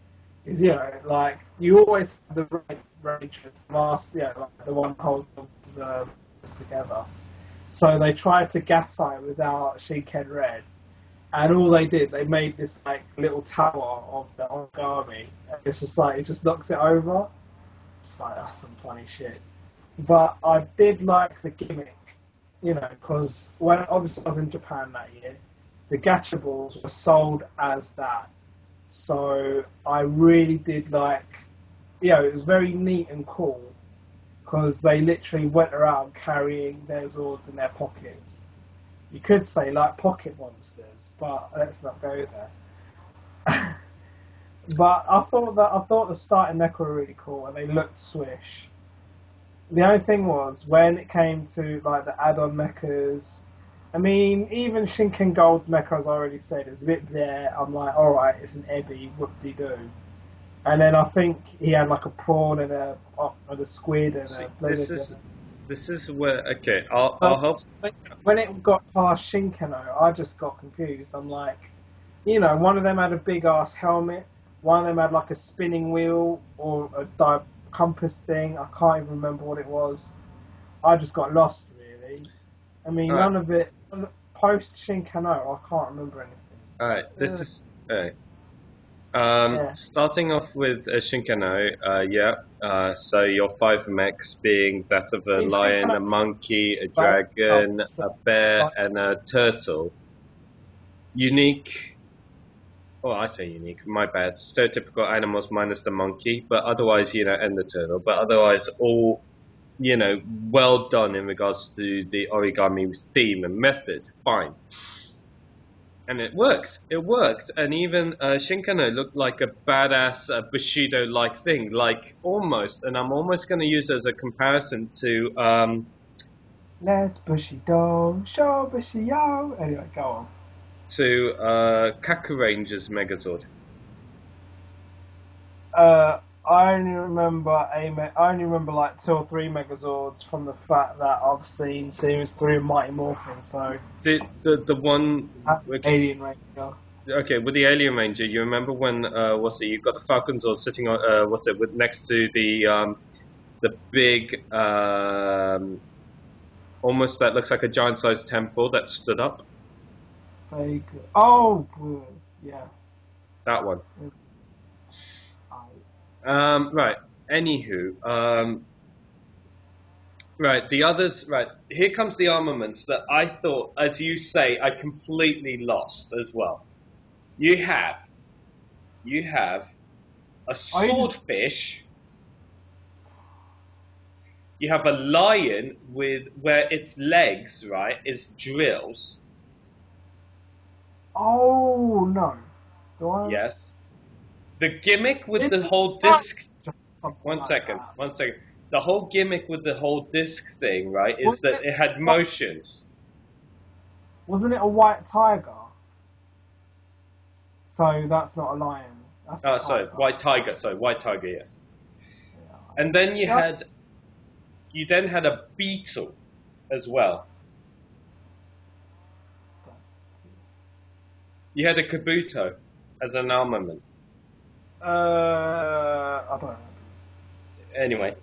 Is like you always have the Rangers master, like the one who holds the together. So they tried to Gatai without Shinken Red, and all they did, they made this like little tower of the origami. And it's just like it just knocks it over. Just like that's some funny shit. But I did like the gimmick, because when obviously I was in Japan that year, the gacha balls were sold as that. So I really did like, it was very neat and cool because they literally went around carrying their Zords in their pockets. You could say like pocket monsters, but let's not go there. But I thought the starting mech were really cool and they looked swish. The only thing was when it came to like the add-on mechas. I mean, even Shinken Gold's mecha, as I already said, is a bit there. I'm like, all right, it's an Ebi, whoop-de-doo. And then I think he had like a prawn and a squid and See, a blah, blah, this is where okay. I'll But help. when it got past Shinkano, I just got confused. I'm like, one of them had a big ass helmet, one of them had like a spinning wheel or a compass thing. I can't even remember what it was. I just got lost, really. I mean, All right, none of it. Post Shinkano, I can't remember all right. This anything. is all right. Yeah. Starting off with Shinkano, yeah. So your five mechs being that of a In lion, Shinkano, a monkey, a about dragon, a bear, like, and a turtle. Unique. Oh, I say unique. My bad. Stereotypical animals minus the monkey, but otherwise, and the turtle. But otherwise, all well done in regards to the origami theme and method. Fine. And it worked. It worked. And even Shinkano looked like a badass Bushido-like thing, like almost. And I'm almost going to use it as a comparison to Let's Bushido, show Bushido. Anyway, go on. Kaku Ranger's Megazord. I only remember like 2 or 3 Megazords from the fact that I've seen Series 3 of Mighty Morphin, so The one Alien Ranger. Okay, with the Alien Ranger, you remember when you've got the Falcon Zord sitting on next to the big almost that looks like a giant-sized temple that stood up. Oh, yeah. That one. Right. Anywho, right. The others. Right. Here comes the armaments that I thought, as you say, I completely lost as well. You have a swordfish. You have a lion with where its legs, right, is drills. Oh no. Yes. The gimmick with the whole disc. One second. The whole gimmick with the whole disc thing, right, is that it had motions. Wasn't it a white tiger? So that's not a lion. That's white tiger. So white tiger, yes. Yeah. And then you then had a beetle as well. You had a kabuto as an armament. I don't know. Anyway,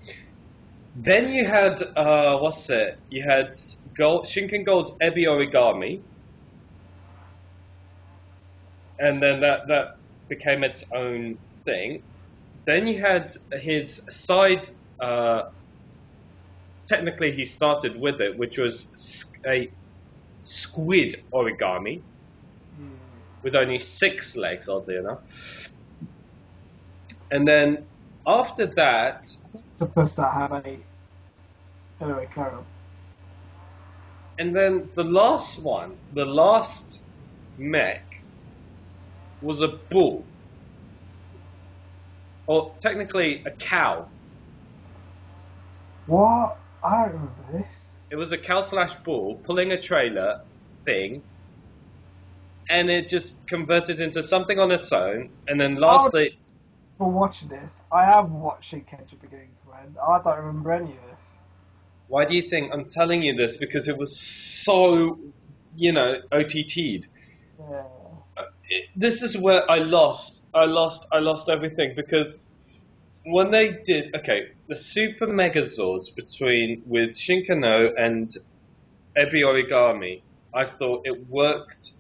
then you had You had Shinken Gold's Ebi Origami, and then that became its own thing. Then you had his side. Technically, he started with it, which was a squid origami with only 6 legs, oddly enough. And then after that, supposed to have a. Anyway, carry on. And then the last mech, was a bull. Or technically a cow. What? I don't remember this. It was a cow/bull pulling a trailer thing, and it just converted into something on its own, and then lastly... For watching this, I have watched Shinkenger beginning to end. I don't remember any of this. Why do you think I'm telling you this? Because it was so, OTT'd. Yeah. This is where I lost everything, because when they did, the Super Megazords with Shinkano and Ebi Origami, I thought it worked,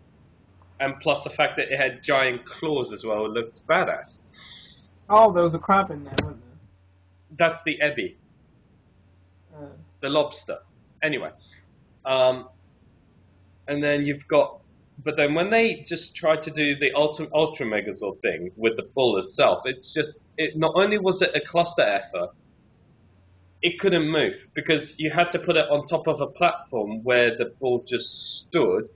and plus the fact that it had giant claws as well, it looked badass. Oh, there was a crab in there, wasn't there? That's the Ebi. The lobster. Anyway. And then but then when they just tried to do the Ultra Megazord thing with the bull itself, not only was it a cluster effort, it couldn't move, because you had to put it on top of a platform where the bull just stood,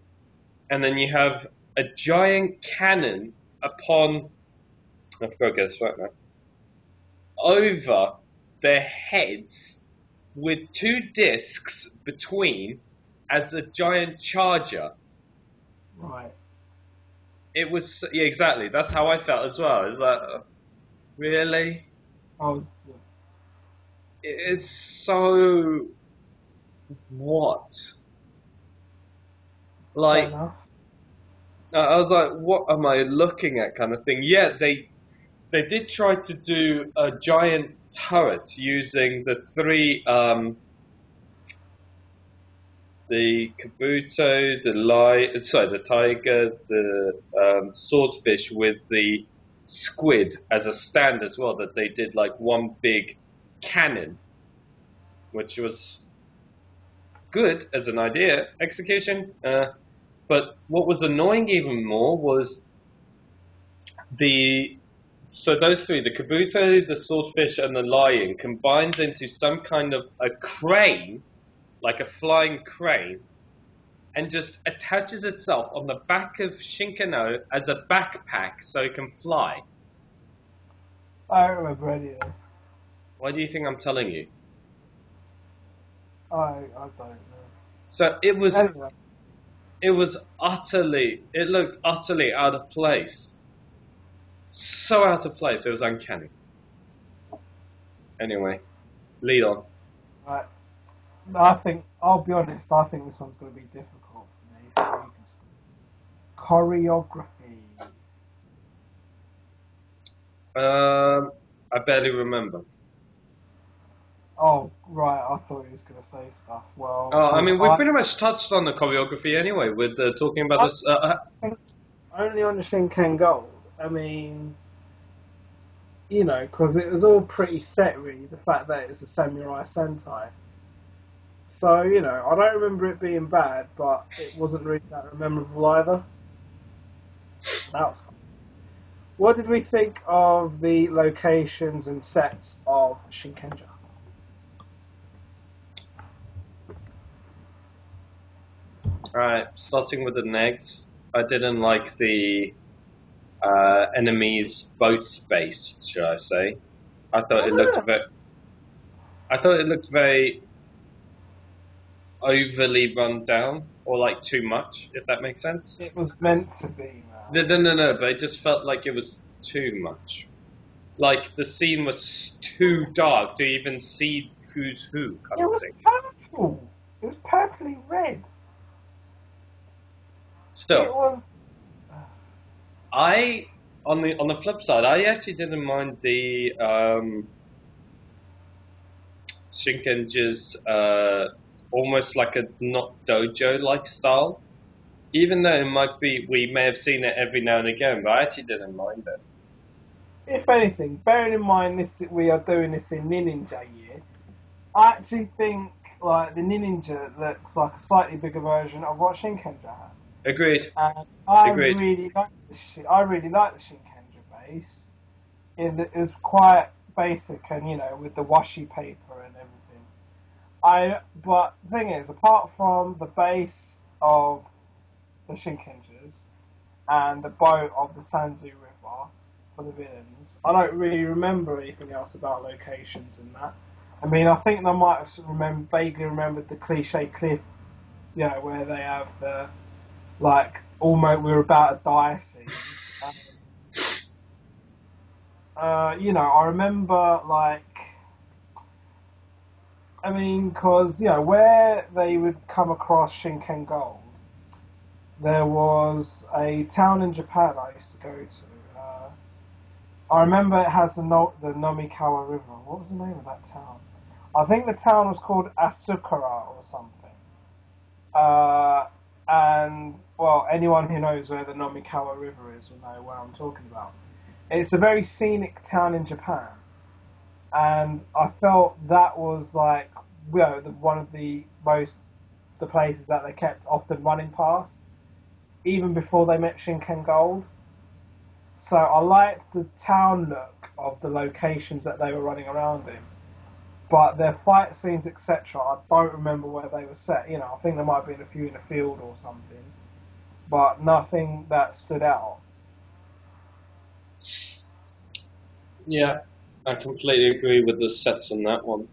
and then you have a giant cannon upon... I've got to get this right now. Over their heads with 2 discs between as a giant charger. Right. It was... Yeah, exactly. That's how I felt as well. It's like, really? It's so... What? Like... I was like, what am I looking at, kind of thing. Yeah, they did try to do a giant turret using the 3, the kabuto, the tiger, the swordfish with the squid as a stand as well, that they did like one big cannon, which was good as an idea. Execution, but what was annoying even more was the So those three, the Kabuto, the Swordfish, and the Lion, combines into some kind of a crane, like a flying crane, and just attaches itself on the back of Shinkano as a backpack so it can fly. I don't remember any of this. Why do you think I'm telling you? I don't know. So it was Anyway, it looked utterly out of place. So out of place, it was uncanny. Anyway, lead on. right. I think, I'll be honest, I think this one's going to be difficult for me, so you can start. Choreography. I barely remember. Oh, right, I thought he was going to say stuff. Well, I mean, we I pretty much touched on the choreography anyway, with talking about this. think only on the Shinken Gold. I mean, you know, because it was all pretty set, really, the fact that it's a samurai sentai. So, you know, I don't remember it being bad, but it wasn't really that memorable either. That was cool. What did we think of the locations and sets of Shinkenger? Alright, starting with the negs. I didn't like the enemy's boat space, should I say? I thought it looked very overly run down, or like too much, if that makes sense. It was meant to be, man. No, but it just felt like it was too much. Like the scene was too dark to even see who's who, kind It of was thing. purple. It was purpley red. Still, It was. on the flip side, I actually didn't mind the Shinkenja's almost like a not dojo like style. Even though we may have seen it every now and again, but I actually didn't mind it. If anything, bearing in mind we are doing this in Ninja year, I actually think like the Ninja looks like a slightly bigger version of what Shinkenger had. Agreed. And I Agreed. really like I really like the Shinkenger base. It was quite basic and you know with the washi paper and everything. But the thing is, apart from the base of the Shinkengers and the boat of the Sanzu River for the villains, I don't really remember anything else about locations in that. I mean, I think I might have vaguely remembered the cliche cliff, you know, where they have the like almost we're about to die scenes. You know, I remember like, I mean, because you know where they would come across Shinken Gold, there was a town in Japan I used to go to. I remember it has the Nomikawa River. What was the name of that town? I think the town was called Asukara or something. And well, anyone who knows where the Nomikawa River is will know where I'm talking about. It's a very scenic town in Japan, and I felt that was like you know one of the places that they kept often running past, even before they met Shinken Gold. So I liked the town look of the locations that they were running around in. But their fight scenes, etc., I don't remember where they were set. You know, I think there might have been a few in a field or something, but nothing that stood out. Yeah, I completely agree with the sets on that one.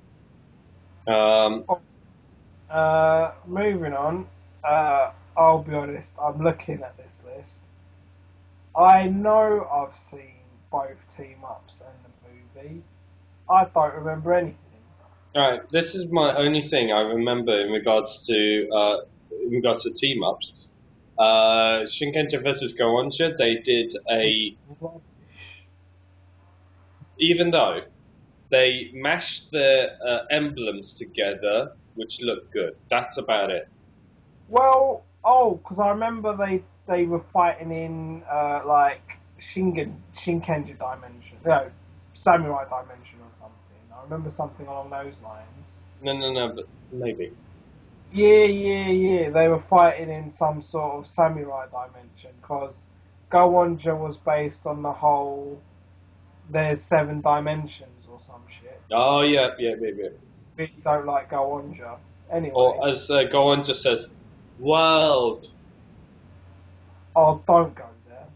Moving on, I'll be honest, I'm looking at this list. I know I've seen both team ups and the movie. I don't remember anything. Alright, this is my only thing I remember in regards to team ups. Shinkenger versus Goonja, they did even though they mashed the emblems together, which looked good. That's about it. Well, oh, because I remember they were fighting in like Shinkenger dimension, no, samurai dimension or something. I remember something along those lines. No, but maybe. Yeah. They were fighting in some sort of samurai dimension because Goonja was based on the whole there's 7 dimensions or some shit. Oh yeah, yeah, yeah, yeah. Really don't like Go-Onja. Anyway, Or as Gohan just says, world. oh, don't go there.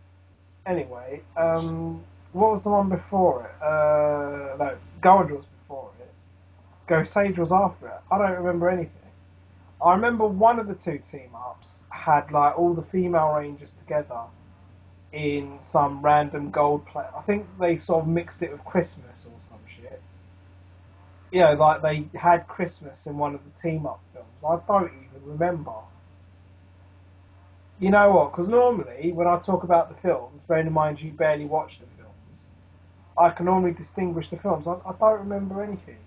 Anyway, what was the one before it? No, Go-Onja was before it. Go Sage was after it. I don't remember anything. I remember one of the two team-ups had like all the female rangers together in some random gold plate. I think they sort of mixed it with Christmas or some shit. You know, like they had Christmas in one of the team-up films. I don't even remember. You know what? Because normally, when I talk about the films, bearing in mind you barely watch the films, I can normally distinguish the films. I don't remember anything.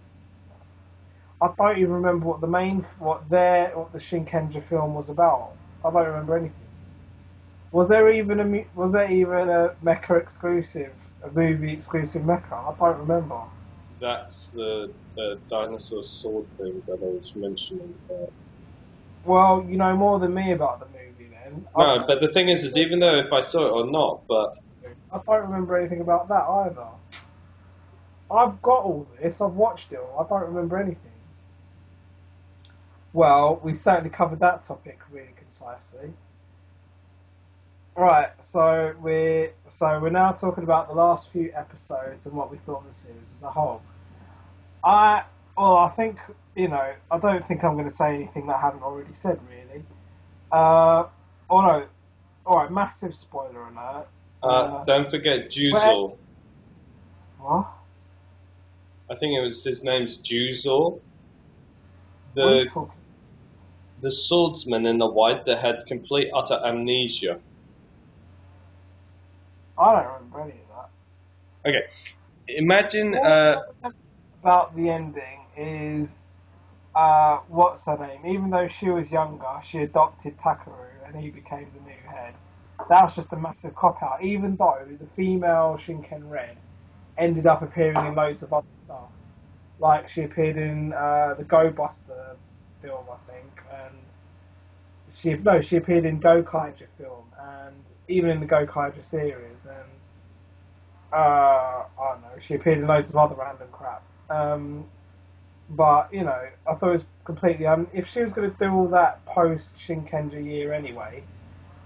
I don't even remember what the Shinkenger film was about. I don't remember anything. Was there even a mecha exclusive, a movie exclusive mecha? I don't remember. That's the dinosaur sword thing that I was mentioning. Well, you know more than me about the movie then. No, but the thing is even though if I saw it or not, but I don't remember anything about that either. I've got all this. I've watched it all. I don't remember anything. Well, we certainly covered that topic really concisely. Right, so we're now talking about the last few episodes and what we thought of the series as a whole. I I think I don't think I'm going to say anything that I haven't already said really. Oh no, all right, massive spoiler alert. don't forget Where, Juzor. what? I think his name's Juzor. What are you The talking? the swordsman in the white that had complete utter amnesia. I don't remember any of that. Okay, imagine. All I remember about the ending is what's her name? Even though she was younger, she adopted Takaru and he became the new head. That was just a massive cop out. Even though the female Shinken Red ended up appearing in loads of other stuff, like she appeared in the Go Buster film, I think, and she appeared in Go Kaija film and even in the Go Kaija series, and I don't know, she appeared in loads of other random crap. But I thought it was completely. If she was going to do all that post Shinkenger year anyway,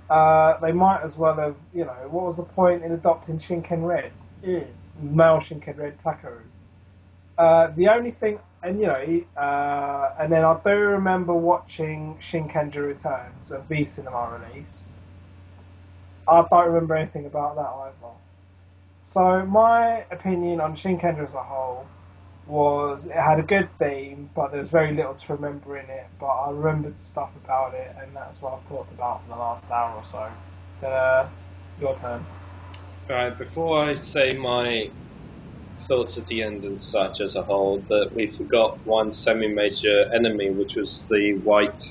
they might as well have. What was the point in adopting Shinken Red, male Shinken Red Takaru? The only thing, and then I do remember watching Shinkenger Returns, a V Cinema release. I don't remember anything about that either. So my opinion on Shinkenger as a whole was it had a good theme, but there was very little to remember in it. But I remembered stuff about it, and that's what I've talked about for the last hour or so. Your turn. Right, before I say my thoughts at the end and such as a whole, that we forgot one semi-major enemy, which was the white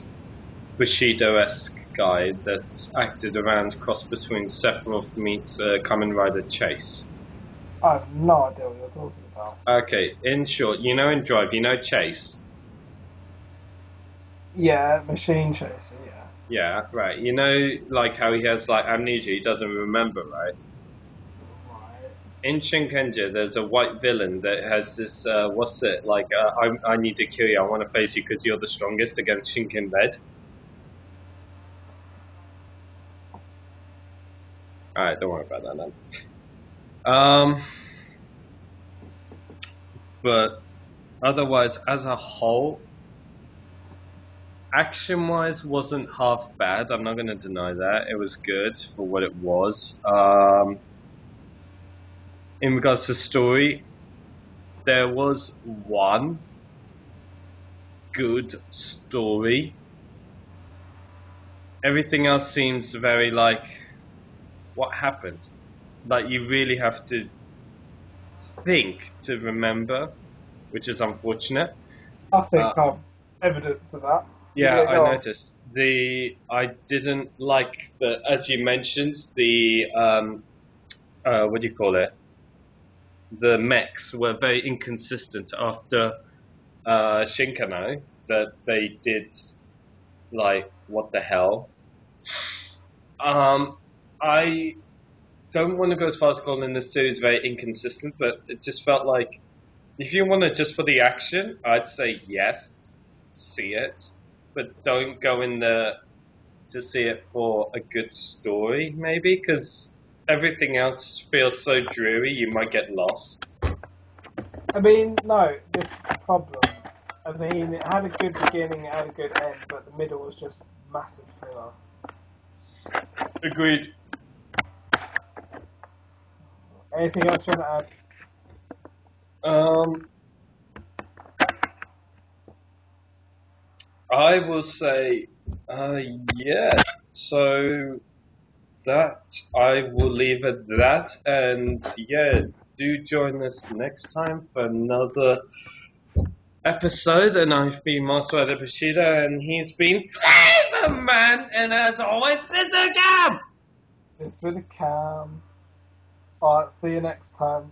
Bushido-esque guy that acted around cross between Sephiroth meets Kamen Rider Chase. I have no idea what you're talking about. Okay, in short, in Drive, Chase? Yeah, Machine Chaser, yeah. Yeah, right. Like how he has like amnesia, he doesn't remember, right? Right. In Shinkenger, there's a white villain that has this, what's it, like, I need to kill you, I want to face you because you're the strongest against Shinken Red. Alright, don't worry about that then. But otherwise, as a whole, action-wise wasn't half bad, I'm not going to deny that. It was good for what it was. In regards to story, there was one good story. Everything else seems very like, what happened? Like you really have to think to remember, which is unfortunate. I think I've evidence of that. Yeah, I go on. noticed. I didn't like as you mentioned, the what do you call it? The mechs were very inconsistent after Shinkano, that they did like what the hell. I don't want to go as far as calling this series very inconsistent, but it just felt like if you want it just for the action, I'd say yes, see it, but don't go in there to see it for a good story, maybe, because everything else feels so dreary you might get lost. I mean, no, this is the problem. I mean, it had a good beginning, it had a good end, but the middle was just massive filler. Agreed. Anything else you want to add? I will say, yes. So that I will leave at that, and yeah, do join us next time for another episode. And I've been Master Editor Bushido, and he's been Flayvaman, and as always, it's a cam. It's for the cam. Alright, see you next time.